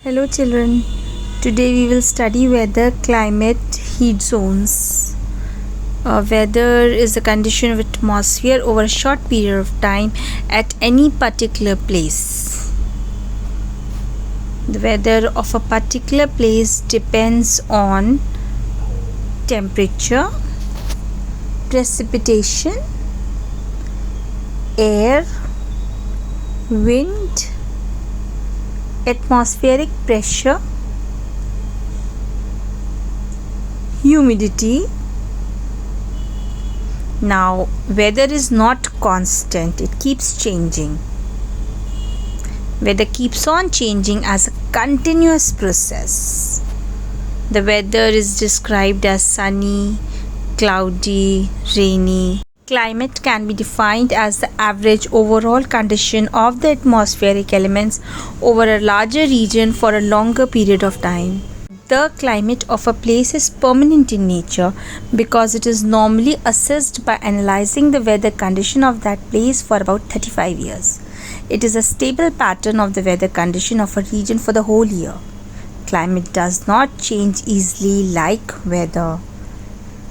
Hello children, today we will study weather, climate, heat zones. Weather is a condition of atmosphere over a short period of time at any particular place. The weather of a particular place depends on temperature, precipitation, air, wind, atmospheric pressure, humidity. Now, weather is not constant, it keeps changing. Weather keeps on changing as a continuous process. The weather is described as sunny, cloudy, rainy. Climate can be defined as the average overall condition of the atmospheric elements over a larger region for a longer period of time. The climate of a place is permanent in nature because it is normally assessed by analyzing the weather condition of that place for about 35 years. It is a stable pattern of the weather condition of a region for the whole year. Climate does not change easily like weather.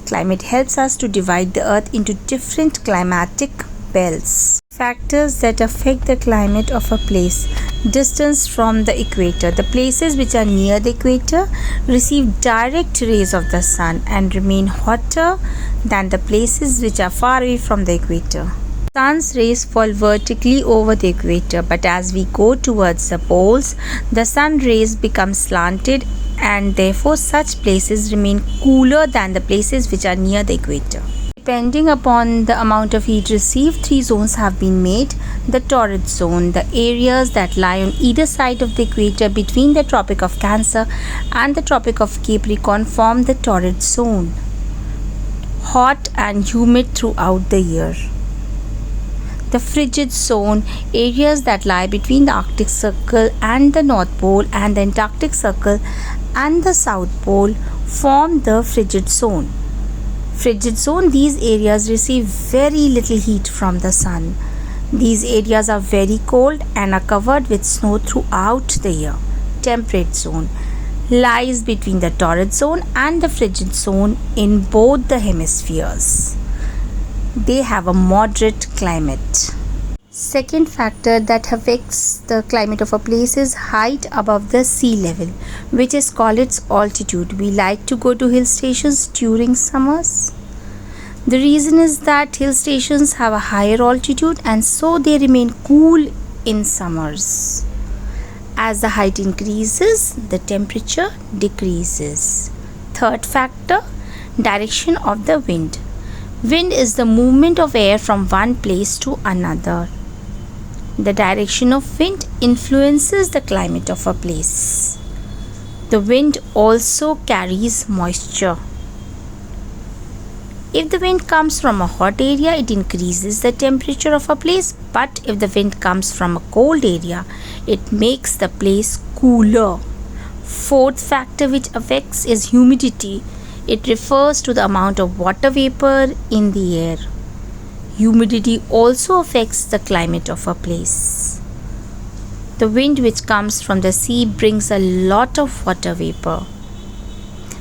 Climate helps us to divide the earth into different climatic belts. Factors that affect the climate of a place. Distance from the equator. The places which are near the equator receive direct rays of the sun and remain hotter than the places which are far away from the equator. Sun's rays fall vertically over the equator, but as we go towards the poles, the sun rays become slanted and therefore such places remain cooler than the places which are near the equator. Depending upon the amount of heat received, three zones have been made. The torrid zone, the areas that lie on either side of the equator between the Tropic of Cancer and the Tropic of Capricorn, form the torrid zone. Hot and humid throughout the year. The frigid zone, areas that lie between the Arctic Circle and the North Pole and the Antarctic Circle and the South Pole, form the frigid zone. Frigid zone, these areas receive very little heat from the sun. These areas are very cold and are covered with snow throughout the year. Temperate zone lies between the torrid zone and the frigid zone in both the hemispheres. They have a moderate climate. Second factor that affects the climate of a place is height above the sea level, which is called its altitude. We like to go to hill stations during summers. The reason is that hill stations have a higher altitude and so they remain cool in summers. As the height increases, the temperature decreases. Third factor, direction of the wind. Wind is the movement of air from one place to another. The direction of wind influences the climate of a place. The wind also carries moisture. If the wind comes from a hot area, it increases the temperature of a place, but if the wind comes from a cold area, it makes the place cooler. Fourth factor which affects is humidity. It refers to the amount of water vapor in the air. Humidity also affects the climate of a place. The wind which comes from the sea brings a lot of water vapor.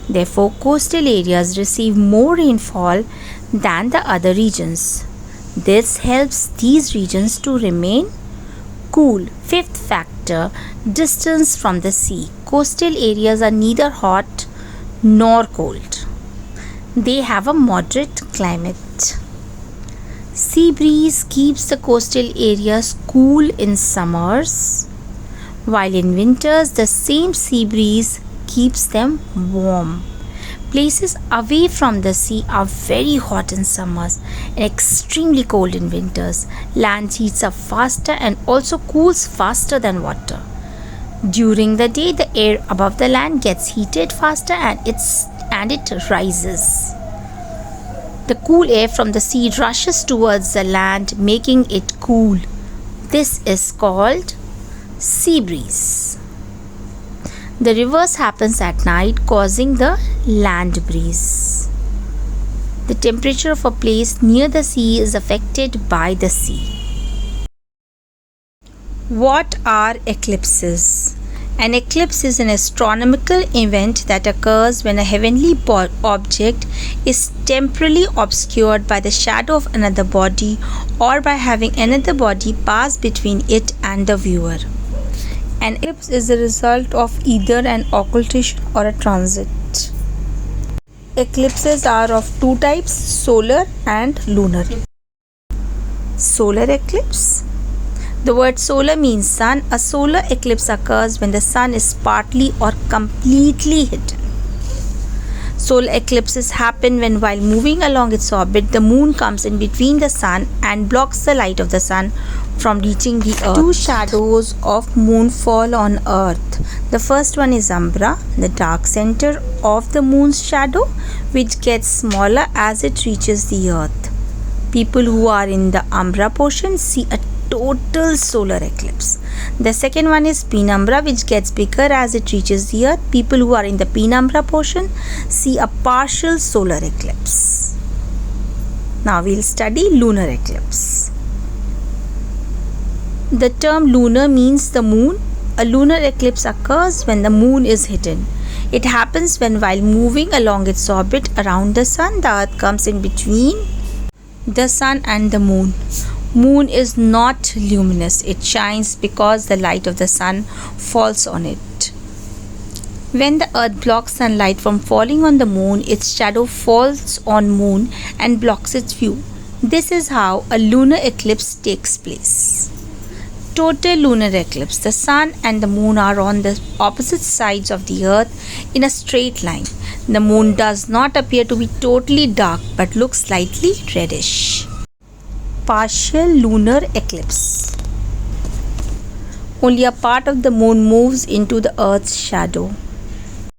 Therefore, coastal areas receive more rainfall than the other regions. This helps these regions to remain cool. Fifth factor, distance from the sea. Coastal areas are neither hot nor cold. They have a moderate climate. Sea breeze keeps the coastal areas cool in summers, while in winters the same sea breeze keeps them warm. Places away from the sea are very hot in summers and extremely cold in winters. Land heats up faster and also cools faster than water. During the day, the air above the land gets heated faster and it rises. The cool air from the sea rushes towards the land, making it cool. This is called sea breeze. The reverse happens at night, causing the land breeze. The temperature of a place near the sea is affected by the sea. What are eclipses? An eclipse is an astronomical event that occurs when a heavenly object is temporarily obscured by the shadow of another body or by having another body pass between it and the viewer. An eclipse is the result of either an occultation or a transit. Eclipses are of two types, solar and lunar. Solar eclipse. The word solar means sun. A solar eclipse occurs when the sun is partly or completely hidden. Solar eclipses happen when, while moving along its orbit, the moon comes in between the sun and blocks the light of the sun from reaching the earth. Two shadows of moon fall on earth. The first one is umbra, the dark center of the moon's shadow, which gets smaller as it reaches the earth. People who are in the umbra portion see a total solar eclipse. The second one is penumbra, which gets bigger as it reaches the earth. People who are in the penumbra portion see a partial solar eclipse. Now we'll study lunar eclipse. The term lunar means the moon. A lunar eclipse occurs when the moon is hidden. It happens when, while moving along its orbit around the sun, the earth comes in between the sun and the moon. Moon is not luminous. It shines because the light of the sun falls on it. When the earth blocks sunlight from falling on the moon, its shadow falls on moon and blocks its view. This is how a lunar eclipse takes place. Total lunar eclipse. The sun and the moon are on the opposite sides of the earth in a straight line. The moon does not appear to be totally dark but looks slightly reddish. Partial lunar eclipse. Only a part of the moon moves into the earth's shadow.